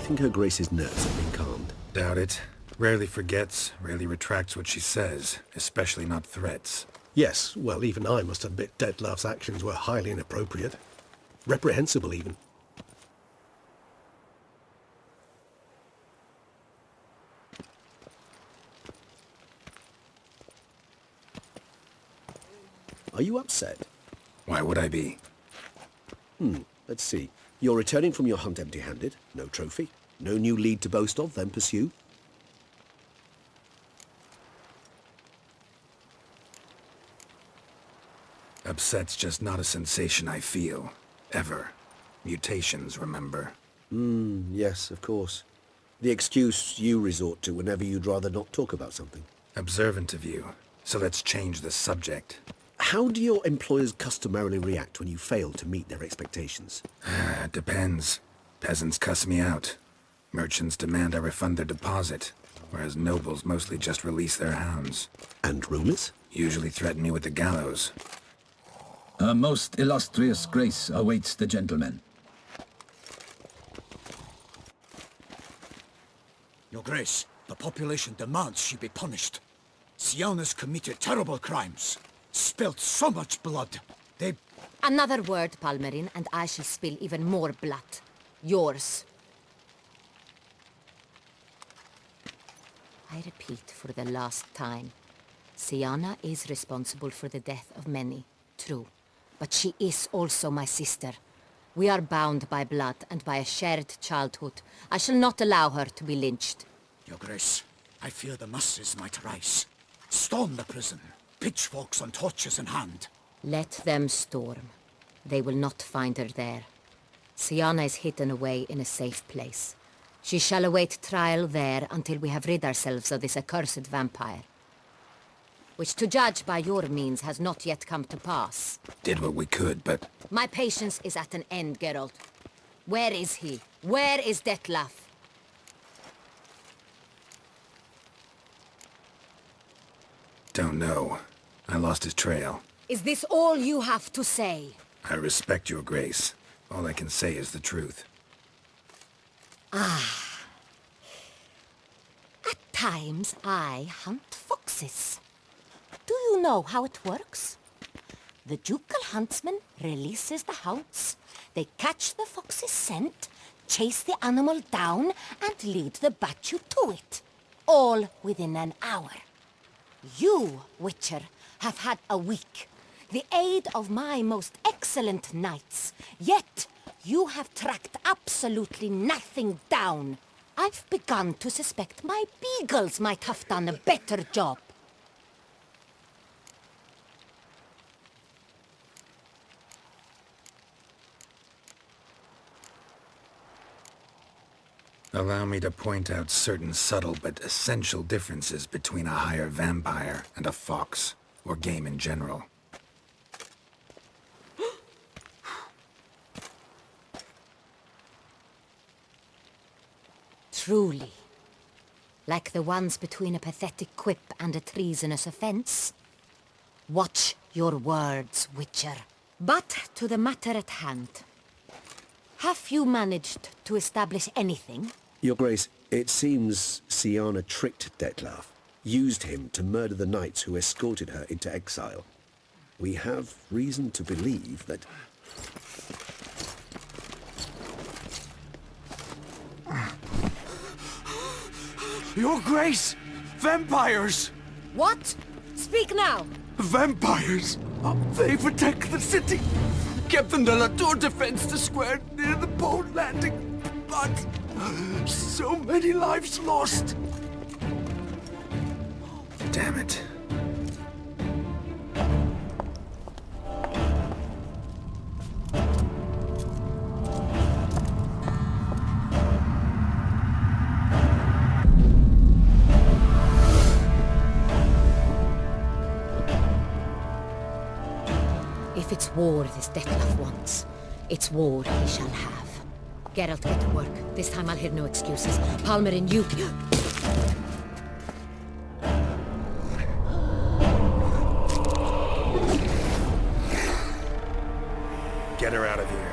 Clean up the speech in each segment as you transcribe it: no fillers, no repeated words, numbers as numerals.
think her Grace's nerves have been calmed? Doubt it. Rarely forgets, rarely retracts what she says, especially not threats. Yes, well, even I must admit Detlav's actions were highly inappropriate. Reprehensible, even. Are you upset? Why would I be? Let's see. You're returning from your hunt empty-handed. No trophy. No new lead to boast of, then pursue. Upset's just not a sensation I feel. Ever. Mutations, remember? Yes, of course. The excuse you resort to whenever you'd rather not talk about something. Observant of you. So let's change the subject. How do your employers customarily react when you fail to meet their expectations? Depends. Peasants cuss me out. Merchants demand I refund their deposit, whereas nobles mostly just release their hounds. And rulers? Usually threaten me with the gallows. A most illustrious grace awaits the gentleman. Your Grace, the population demands she be punished. Syanna's committed terrible crimes. Spilt so much blood. They... Another word, Palmerin, and I shall spill even more blood. Yours. I repeat for the last time. Syanna is responsible for the death of many, true. But she is also my sister. We are bound by blood and by a shared childhood. I shall not allow her to be lynched. Your Grace, I fear the masses might rise. Storm the prison. Pitchforks and torches in hand. Let them storm. They will not find her there. Syanna is hidden away in a safe place. She shall await trial there until we have rid ourselves of this accursed vampire. Which, to judge by your means, has not yet come to pass. Did what we could, but... My patience is at an end, Geralt. Where is he? Where is Detlaff? Don't know. I lost his trail. Is this all you have to say? I respect your grace. All I can say is the truth. At times, I hunt foxes. Do you know how it works? The ducal huntsman releases the hounds. They catch the fox's scent, chase the animal down, and lead the battue to it. All within an hour. You, Witcher, have had a week. The aid of my most excellent knights. Yet, you have tracked absolutely nothing down. I've begun to suspect my beagles might have done a better job. Allow me to point out certain subtle but essential differences between a higher vampire and a fox, or game in general. Truly. Like the ones between a pathetic quip and a treasonous offense. Watch your words, Witcher. But to the matter at hand. Have you managed to establish anything? Your Grace, it seems Syanna tricked Detlaff, used him to murder the knights who escorted her into exile. We have reason to believe that... Your Grace! Vampires! What? Speak now! Vampires! They protect the city! Captain de la Tour defends the square near the boat landing, but so many lives lost! Damn it. If it's war this Detlaff wants, it's war he shall have. Geralt, get to work. This time I'll hear no excuses. Palmerin, you... Get her out of here.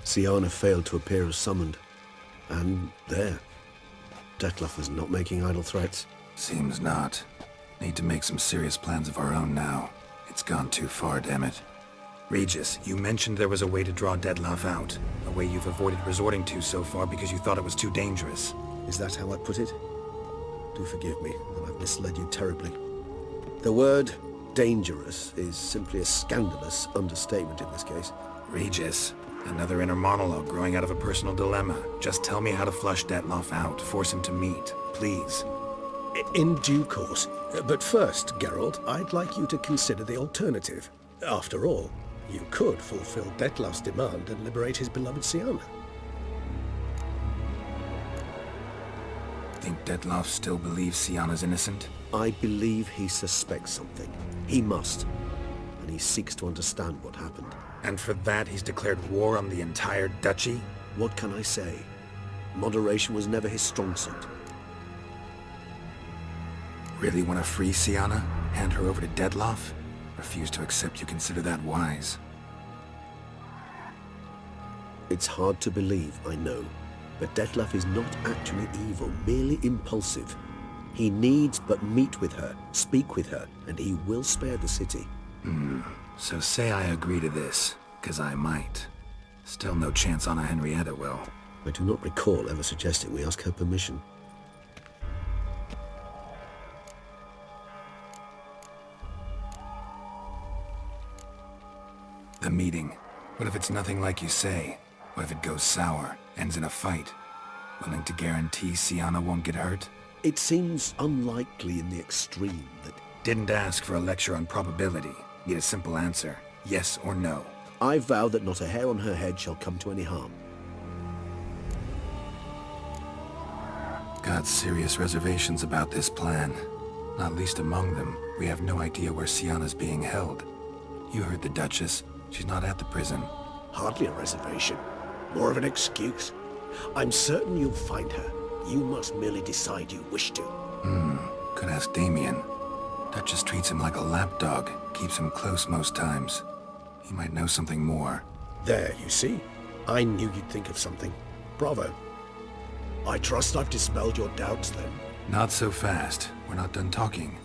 Syanna failed to appear as summoned. And there. Dettlaff is not making idle threats. Seems not. Need to make some serious plans of our own now. It's gone too far, damn it. Regis, you mentioned there was a way to draw Dettlaff out. A way you've avoided resorting to so far because you thought it was too dangerous. Is that how I put it? Do forgive me that I've misled you terribly. The word dangerous is simply a scandalous understatement in this case. Regis, another inner monologue growing out of a personal dilemma. Just tell me how to flush Dettlaff out. Force him to meet, please. In due course. But first, Geralt, I'd like you to consider the alternative. After all, you could fulfill Dettlaff's demand and liberate his beloved Syanna. Think Dettlaff still believes Syanna's innocent? I believe he suspects something. He must. And he seeks to understand what happened. And for that he's declared war on the entire duchy? What can I say? Moderation was never his strong suit. Really want to free Syanna? Hand her over to Dettlaff? Refuse to accept you consider that wise. It's hard to believe, I know. But Dettlaff is not actually evil, merely impulsive. He needs but meet with her, speak with her, and he will spare the city. So say I agree to this, 'cause I might. Still no chance Anna Henrietta will. I do not recall ever suggesting we ask her permission. The meeting. What if it's nothing like you say? What if it goes sour, ends in a fight? Willing to guarantee Syanna won't get hurt? It seems unlikely in the extreme that... Didn't ask for a lecture on probability. Need a simple answer. Yes or no. I vow that not a hair on her head shall come to any harm. Got serious reservations about this plan. Not least among them, we have no idea where Syanna's being held. You heard the Duchess. She's not at the prison. Hardly a reservation. More of an excuse. I'm certain you'll find her. You must merely decide you wish to. Could ask Damien. Duchess treats him like a lapdog. Keeps him close most times. He might know something more. There, you see? I knew you'd think of something. Bravo. I trust I've dispelled your doubts then. Not so fast. We're not done talking.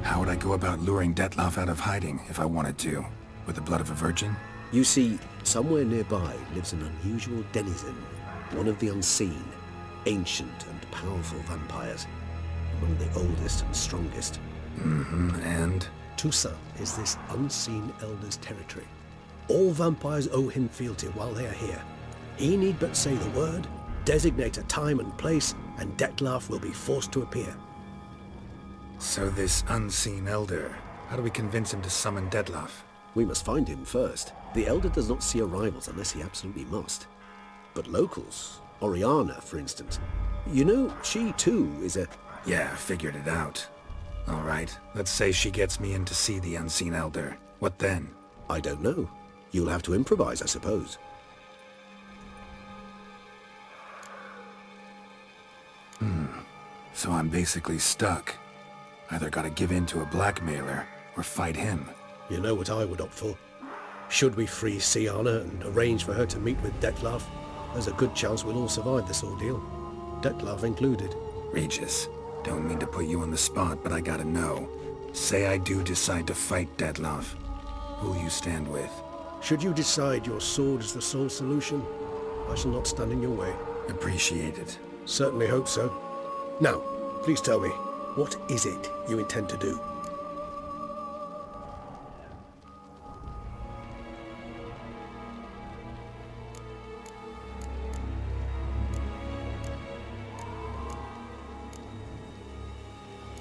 How would I go about luring Dettlaff out of hiding if I wanted to? With the blood of a virgin? You see, somewhere nearby lives an unusual denizen, one of the unseen, ancient and powerful vampires, among the oldest and strongest. And? Tusa is this unseen elder's territory. All vampires owe him fealty while they are here. He need but say the word, designate a time and place, and Dettlaff will be forced to appear. So this unseen elder, how do we convince him to summon Dettlaff? We must find him first. The Elder does not see arrivals unless he absolutely must. But locals, Oriana, for instance, you know, she too is a... Yeah, figured it out. All right, let's say she gets me in to see the unseen elder. What then? I don't know. You'll have to improvise, I suppose. So I'm basically stuck. Either gotta give in to a blackmailer, or fight him. You know what I would opt for. Should we free Syanna and arrange for her to meet with Dettlaff, there's a good chance we'll all survive this ordeal. Dettlaff included. Regis, don't mean to put you on the spot, but I gotta know. Say I do decide to fight Dettlaff. Who'll you stand with? Should you decide your sword is the sole solution, I shall not stand in your way. Appreciate it. Certainly hope so. Now, please tell me, what is it you intend to do?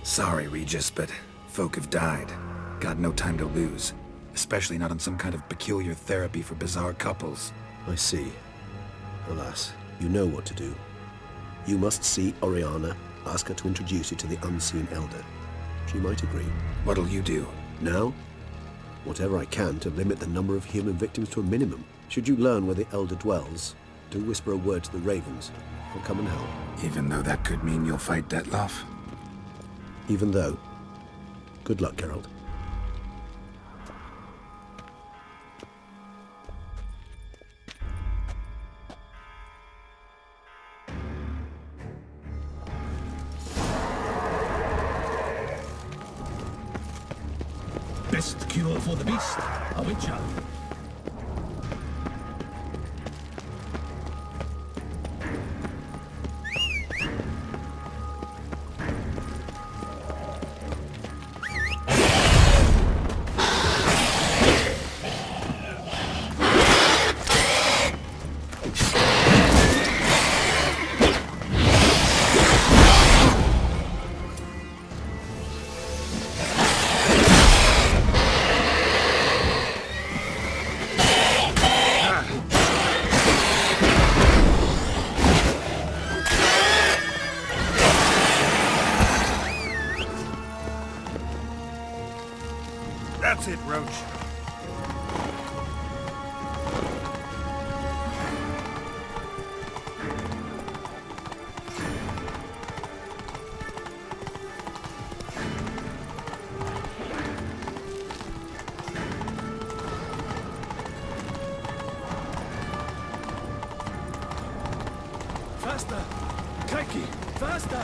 Sorry, Regis, but folk have died. Got no time to lose. Especially not on some kind of peculiar therapy for bizarre couples. I see. Alas, you know what to do. You must see Oriana, ask her to introduce you to the unseen elder. She might agree. What'll you do? Now, whatever I can to limit the number of human victims to a minimum. Should you learn where the elder dwells, do whisper a word to the ravens. I'll come and help. Even though that could mean you'll fight Dettlaff? Even though. Good luck, Geralt. Best cure for the beast, a witcher. That's it, Roach. Faster! Crikey! Faster!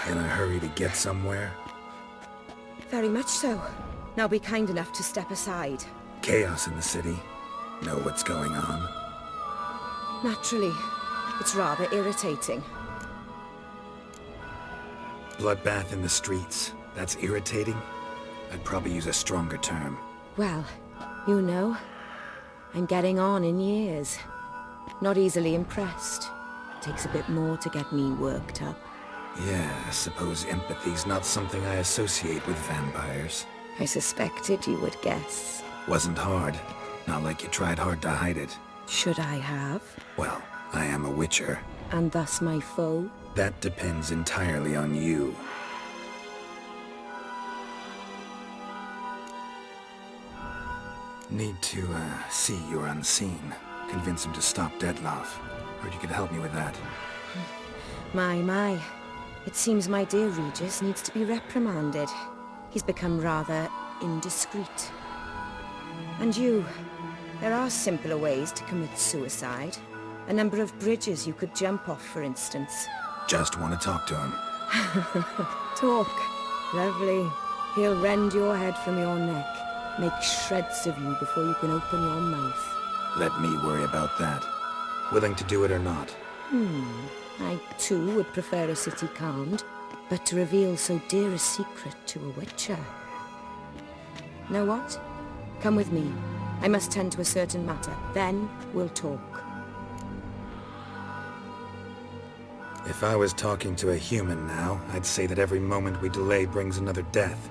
In a hurry to get somewhere? Very much so. Now be kind enough to step aside. Chaos in the city. Know what's going on? Naturally. It's rather irritating. Bloodbath in the streets. That's irritating? I'd probably use a stronger term. Well, you know, I'm getting on in years. Not easily impressed. Takes a bit more to get me worked up. Yeah, I suppose empathy's not something I associate with vampires. I suspected you would guess. Wasn't hard. Not like you tried hard to hide it. Should I have? Well, I am a witcher. And thus my foe? That depends entirely on you. Need to, see you're unseen. Convince him to stop Dettlaff. Heard you could help me with that. My. It seems my dear Regis needs to be reprimanded. He's become rather indiscreet. And you, there are simpler ways to commit suicide. A number of bridges you could jump off, for instance. Just want to talk to him. Talk. Lovely. He'll rend your head from your neck. Make shreds of you before you can open your mouth. Let me worry about that. Willing to do it or not? I, too, would prefer a city calmed, but to reveal so dear a secret to a witcher. Know what? Come with me. I must tend to a certain matter. Then we'll talk. If I was talking to a human now, I'd say that every moment we delay brings another death.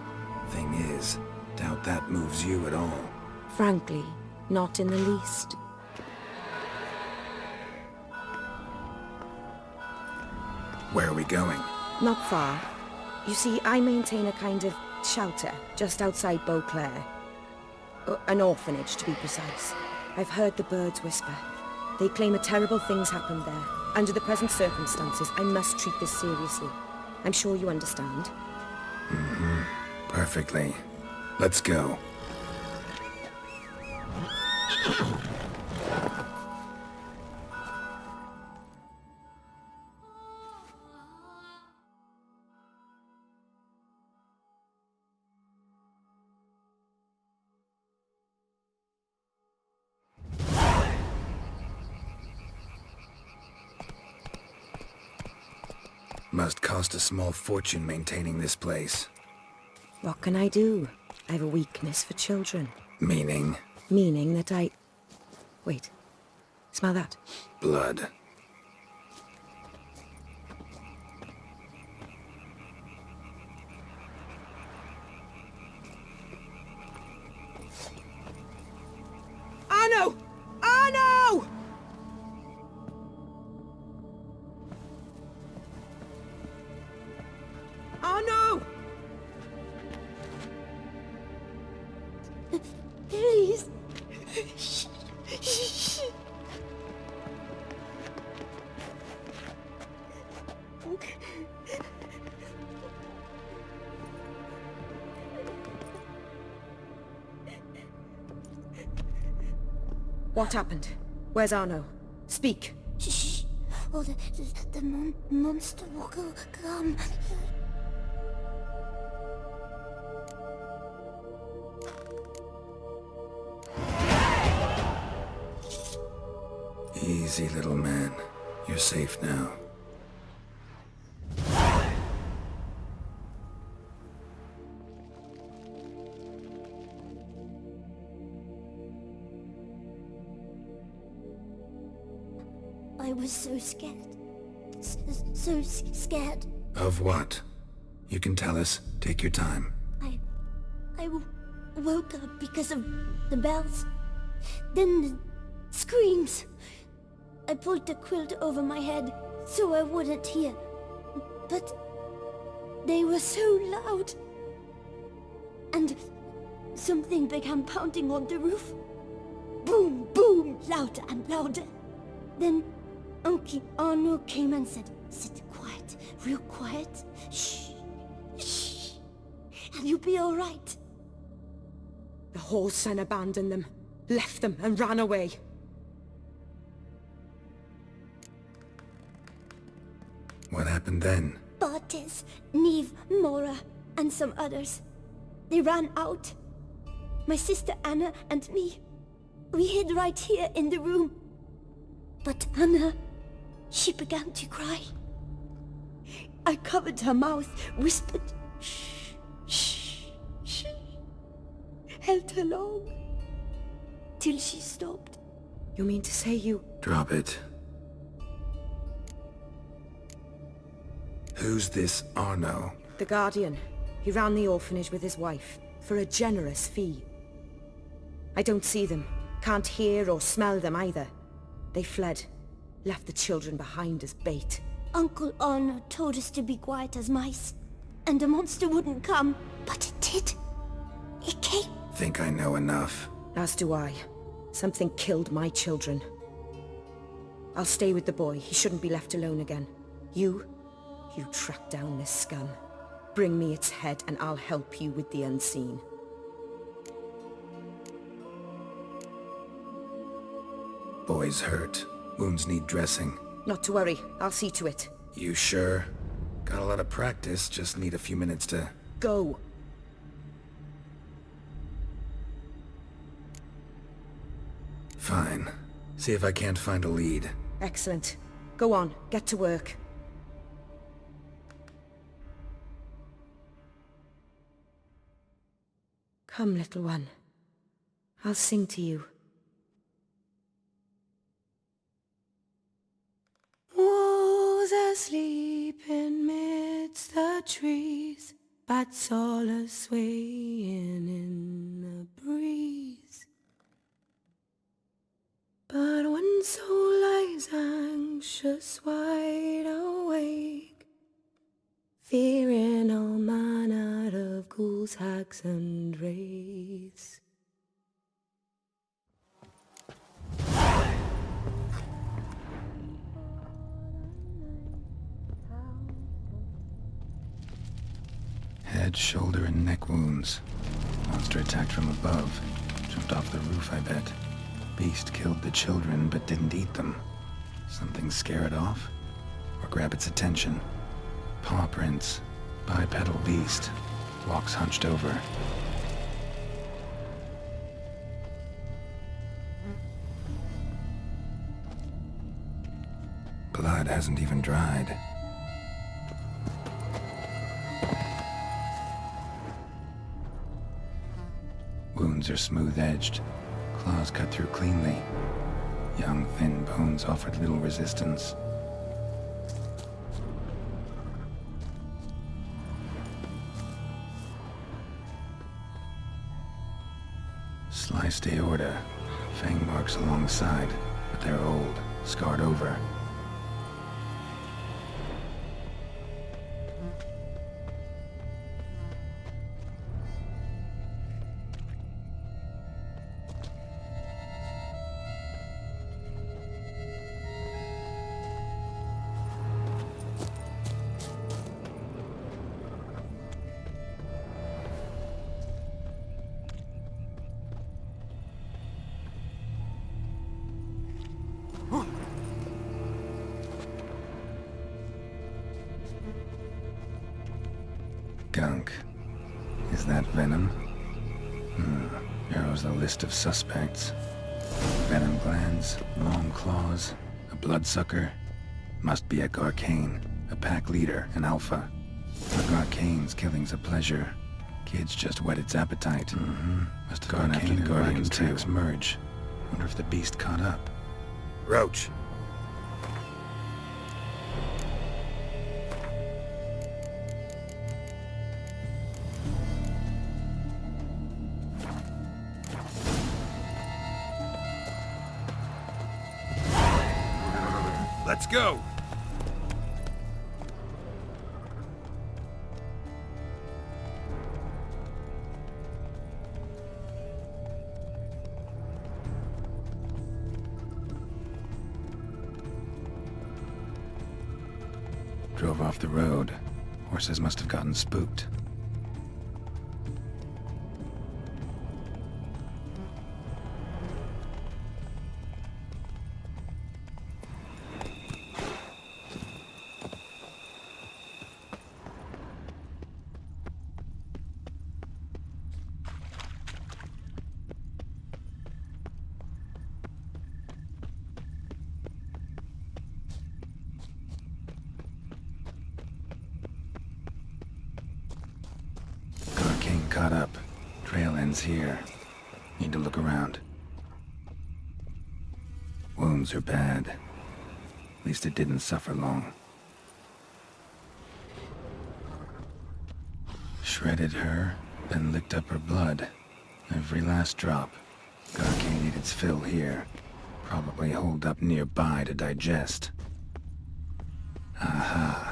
Thing is, doubt that moves you at all. Frankly, not in the least. Where are we going? Not far. You see, I maintain a kind of shelter just outside Beauclair. An orphanage, to be precise. I've heard the birds whisper. They claim a terrible thing's happened there. Under the present circumstances, I must treat this seriously. I'm sure you understand. Perfectly. Let's go. Must cost a small fortune maintaining this place. What can I do? I have a weakness for children. Meaning? Meaning that I... Wait. Smell that? Blood. Arno! Arno! Arno! Please. What happened? Where's Arno? Speak. Shh. Oh, the monster will come. Easy, little man. You're safe now. I was so scared. So scared. Of what? You can tell us. Take your time. I woke up because of the bells. Then the screams. I pulled the quilt over my head so I wouldn't hear. But they were so loud. And something began pounding on the roof. Boom, boom, louder and louder. Then Uncle Arno came and said, "Sit quiet, real quiet. Shh, shh, and you'll be all right." The whole son abandoned them, left them and ran away. What happened then? Bartes, Neve, Mora, and some others. They ran out. My sister Anna and me. We hid right here in the room. But Anna, she began to cry. I covered her mouth, whispered, "Shh, shh, shh." Held her long. Till she stopped. You mean to say you... Drop it. Who's this Arno? The Guardian. He ran the orphanage with his wife, for a generous fee. I don't see them, can't hear or smell them either. They fled, left the children behind as bait. Uncle Arno told us to be quiet as mice, and the monster wouldn't come, but it did. It came. Think I know enough. As do I. Something killed my children. I'll stay with the boy. He shouldn't be left alone again. You track down this scum. Bring me its head and I'll help you with the unseen. Boy's hurt. Wounds need dressing. Not to worry. I'll see to it. You sure? Got a lot of practice, just need a few minutes to... Go. Fine. See if I can't find a lead. Excellent. Go on. Get to work. Come, little one. I'll sing to you. Wolves asleep in midst the trees, bats all a-swaying in the breeze. But one soul lies anxious, wide awake, fearing all manner of ghouls, hags, and wraiths. Head, shoulder, and neck wounds. Monster attacked from above. Jumped off the roof, I bet. Beast killed the children, but didn't eat them. Something scare it off? Or grab its attention? Paw prints. Bipedal beast. Walks hunched over. Blood hasn't even dried. Wounds are smooth-edged. Claws cut through cleanly. Young, thin bones offered little resistance. Sliced aorta. Fang marks along the side, but they're old, scarred over. Gunk. Is that venom? Narrows the list of suspects. Venom glands, long claws, a bloodsucker. Must be a Garcane, a pack leader, an alpha. For Garcane's killing's a pleasure. Kids just whet its appetite. Must have gone after the Guardians too. Merge. Wonder if the beast caught up. Roach. Let's go! Drove off the road. Horses must have gotten spooked. Caught up. Trail ends here. Need to look around. Wounds are bad. At least it didn't suffer long. Shredded her, then licked up her blood. Every last drop. Garcane ate its fill here. Probably holed up nearby to digest. Aha.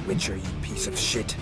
Witcher, you piece of shit.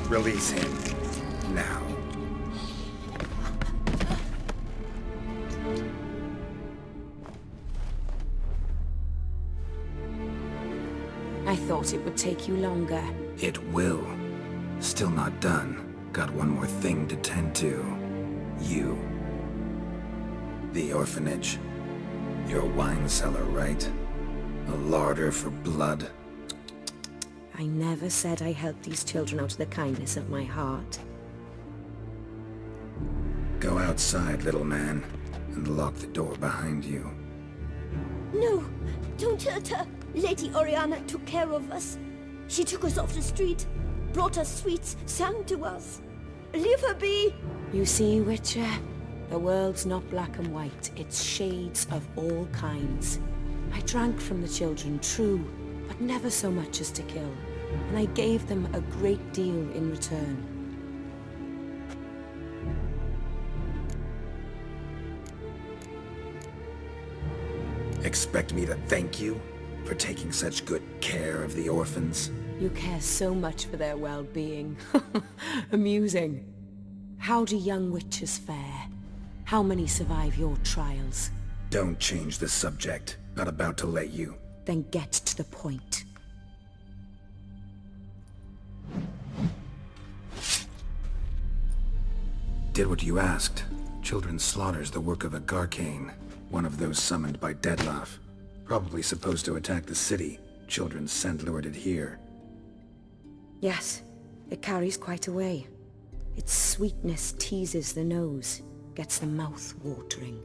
Release him. Now. I thought it would take you longer. It will. Still not done. Got one more thing to tend to. You. The orphanage. You're a wine cellar, right? A larder for blood. I never said I helped these children out of the kindness of my heart. Go outside, little man, and lock the door behind you. No, don't hurt her. Lady Oriana took care of us. She took us off the street, brought us sweets, sang to us. Leave her be. You see, Witcher, the world's not black and white. It's shades of all kinds. I drank from the children, true, but never so much as to kill. And I gave them a great deal in return. Expect me to thank you for taking such good care of the orphans? You care so much for their well-being. Amusing. How do young witches fare? How many survive your trials? Don't change the subject. Not about to let you. Then get to the point. Did what you asked. Children's slaughter's the work of a Garcane, one of those summoned by Dettlaff. Probably supposed to attack the city. Children sent lured it here. Yes, it carries quite a way. Its sweetness teases the nose, gets the mouth watering.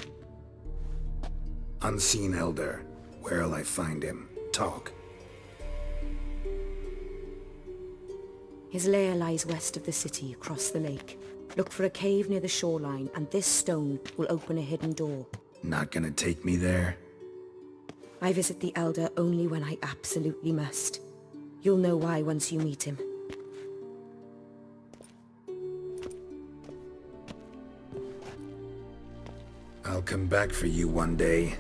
Unseen Elder. Where'll I find him? Talk. His lair lies west of the city, across the lake. Look for a cave near the shoreline, and this stone will open a hidden door. Not gonna take me there? I visit the Elder only when I absolutely must. You'll know why once you meet him. come back for you one day.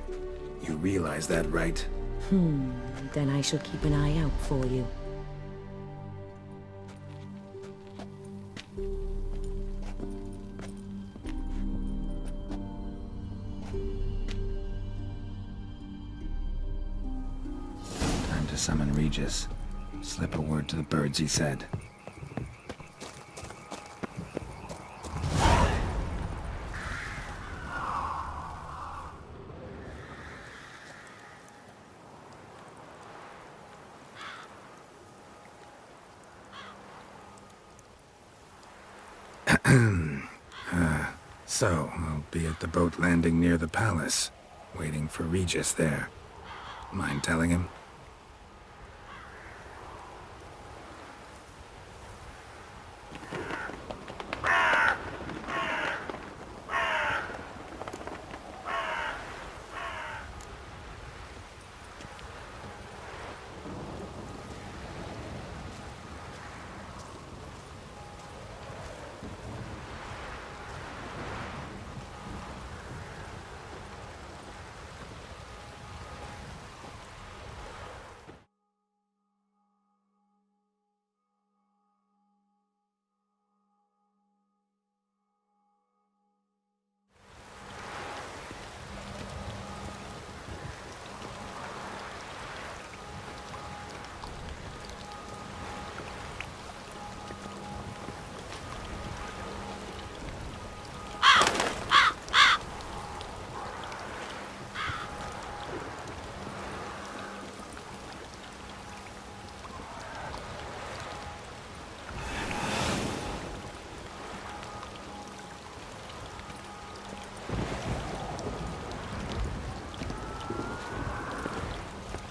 You realize that, right? Then I shall keep an eye out for you. Time to summon Regis. Slip a word to the birds, he said. So, I'll be at the boat landing near the palace, waiting for Regis there. Mind telling him?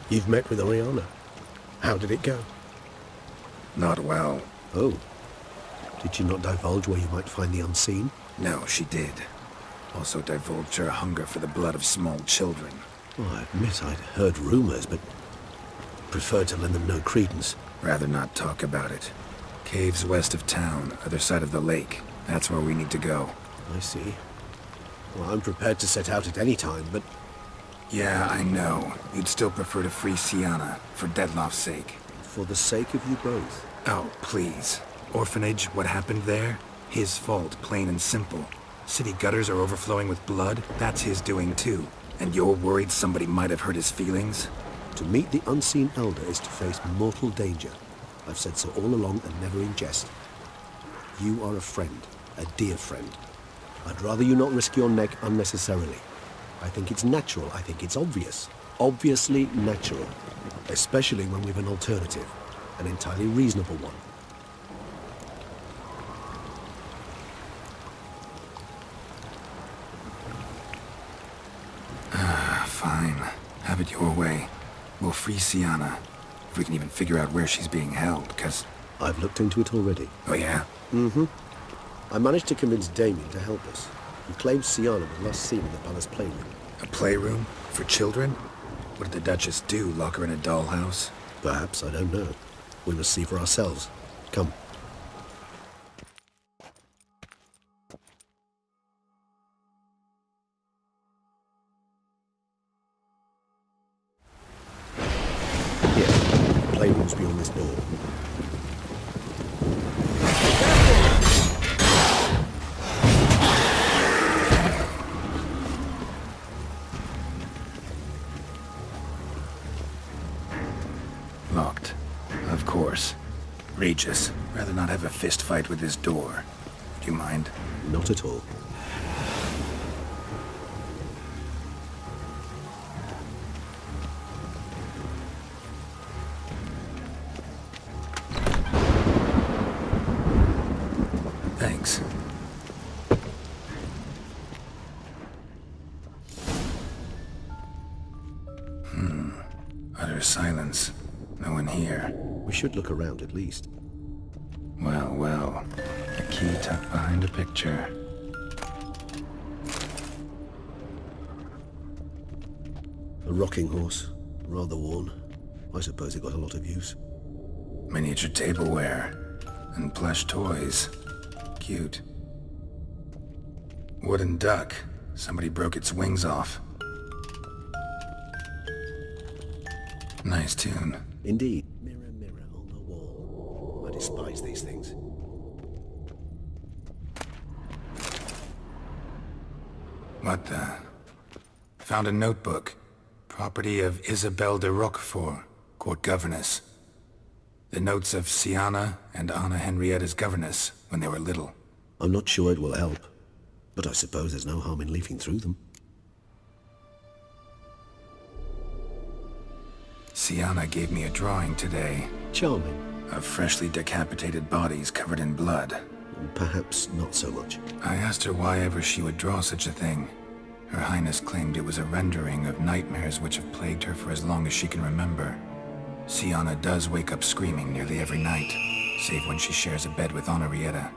You've met with Oriana. How did it go? Not well. Oh. Did she not divulge where you might find the unseen? No, she did. Also divulged her hunger for the blood of small children. Well, I admit I'd heard rumors, but preferred to lend them no credence. Rather not talk about it. Caves west of town, other side of the lake. That's where we need to go. I see. Well, I'm prepared to set out at any time, but... Yeah, I know. You'd still prefer to free Syanna, for Dettlaff's sake. For the sake of you both. Oh, please. Orphanage, what happened there? His fault, plain and simple. City gutters are overflowing with blood. That's his doing too. And you're worried somebody might have hurt his feelings? To meet the unseen elder is to face mortal danger. I've said so all along and never in jest. You are a friend, a dear friend. I'd rather you not risk your neck unnecessarily. I think it's natural, I think it's obvious. Obviously natural. Especially when we've an alternative. An entirely reasonable one. Fine. Have it your way. We'll free Syanna. If we can even figure out where she's being held, because... I've looked into it already. Oh, yeah? Mm-hmm. I managed to convince Damien to help us. He claims Syanna was last seen in the palace playroom. A playroom? For children? What did the Duchess do? Lock her in a dollhouse? Perhaps, I don't know. We must see for ourselves. Come. Here, the playroom's beyond this door. Locked. Of course. Regis, rather not have a fist fight with this door. Do you mind? Not at all. Thanks. Utter silence. No one here. We should look around at least. Well, well. A key tucked behind a picture. A rocking horse. Rather worn. I suppose it got a lot of use. Miniature tableware. And plush toys. Cute. Wooden duck. Somebody broke its wings off. Nice tune. Indeed. Mirror, mirror on the wall. I despise these things. What the? Found a notebook. Property of Isabelle de Roquefort, court governess. The notes of Syanna and Anna Henrietta's governess when they were little. I'm not sure it will help, but I suppose there's no harm in leafing through them. Syanna gave me a drawing today. Charming. Of freshly decapitated bodies covered in blood. Perhaps not so much. I asked her why ever she would draw such a thing. Her Highness claimed it was a rendering of nightmares which have plagued her for as long as she can remember. Syanna does wake up screaming nearly every night, save when she shares a bed with Henrietta.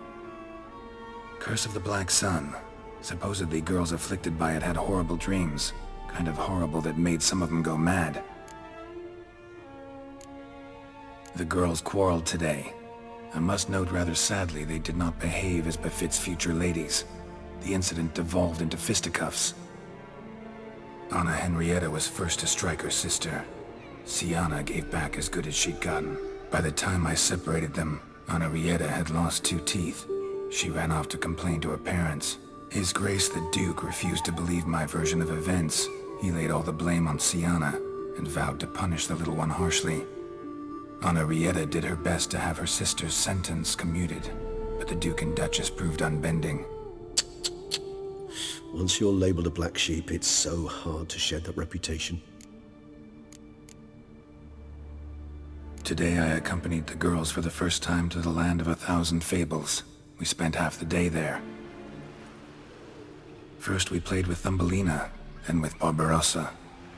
Curse of the Black Sun. Supposedly girls afflicted by it had horrible dreams. Kind of horrible that made some of them go mad. The girls quarreled today. I must note rather sadly they did not behave as befits future ladies. The incident devolved into fisticuffs. Anna Henrietta was first to strike her sister. Syanna gave back as good as she'd gotten. By the time I separated them, Henrietta had lost 2 teeth. She ran off to complain to her parents. His Grace the Duke refused to believe my version of events. He laid all the blame on Syanna and vowed to punish the little one harshly. Henrietta did her best to have her sister's sentence commuted, but the Duke and Duchess proved unbending. Once you're labeled a black sheep, it's so hard to shed that reputation. Today I accompanied the girls for the first time to the land of 1,000 fables. We spent half the day there. First we played with Thumbelina, then with Barbarossa,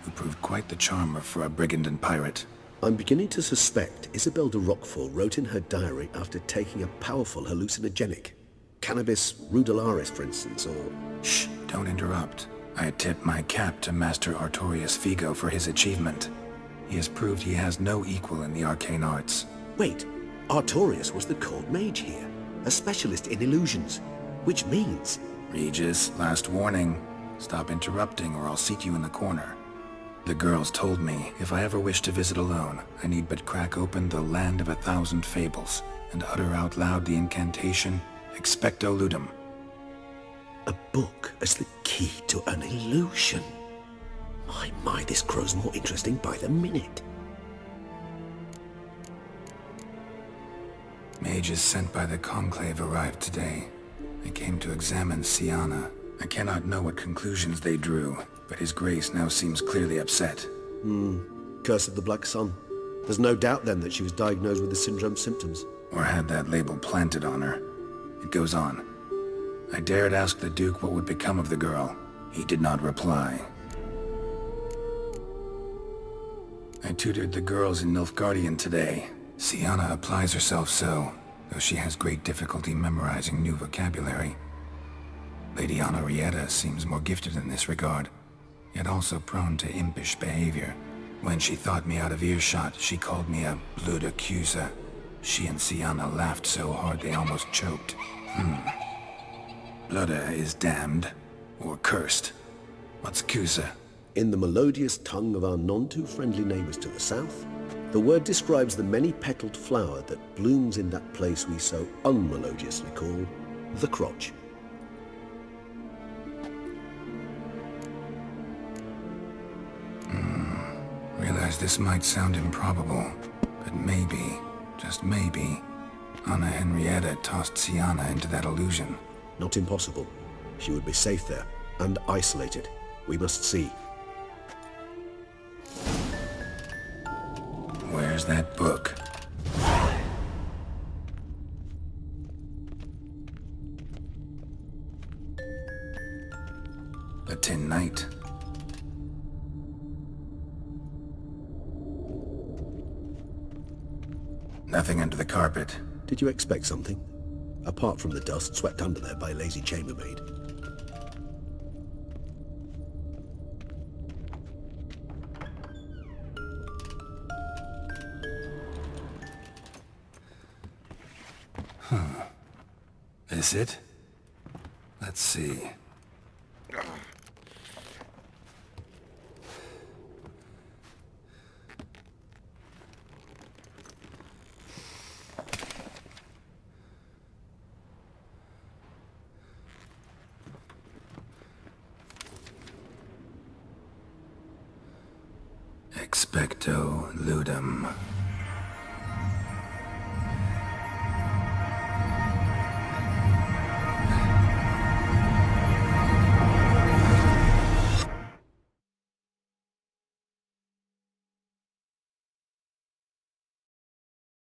who proved quite the charmer for a brigand and pirate. I'm beginning to suspect Isabelle de Roquefort wrote in her diary after taking a powerful hallucinogenic. Cannabis rudularis, for instance, or... Shh, don't interrupt. I tip my cap to Master Artorius Figo for his achievement. He has proved he has no equal in the arcane arts. Wait, Artorius was the court mage here, a specialist in illusions, which means... Regis, last warning. Stop interrupting or I'll seat you in the corner. The girls told me if I ever wish to visit alone, I need but crack open the land of 1,000 fables and utter out loud the incantation, Expecto Ludum. A book as the key to an illusion. My, this grows more interesting by the minute. Mages sent by the Conclave arrived today. They came to examine Syanna. I cannot know what conclusions they drew, but His Grace now seems clearly upset. Curse of the Black Sun. There's no doubt then that she was diagnosed with the syndrome symptoms. Or had that label planted on her. It goes on. I dared ask the Duke what would become of the girl. He did not reply. I tutored the girls in Nilfgaardian today. Syanna applies herself so, though she has great difficulty memorizing new vocabulary. Lady Henrietta seems more gifted in this regard, yet also prone to impish behavior. When she thought me out of earshot, she called me a blood accuser. She and Syanna laughed so hard they almost choked. Blooda is damned, or cursed. What's accuser? In the melodious tongue of our none-too-friendly neighbours to the south, the word describes the many-petaled flower that blooms in that place we so unmelodiously call the crotch. Realize this might sound improbable, but maybe, just maybe, Anna Henrietta tossed Syanna into that illusion. Not impossible. She would be safe there, and isolated. We must see. Where's that book? A Tin Knight. Nothing under the carpet. Did you expect something? Apart from the dust swept under there by a lazy chambermaid. This it? Let's see. Expecto ludum.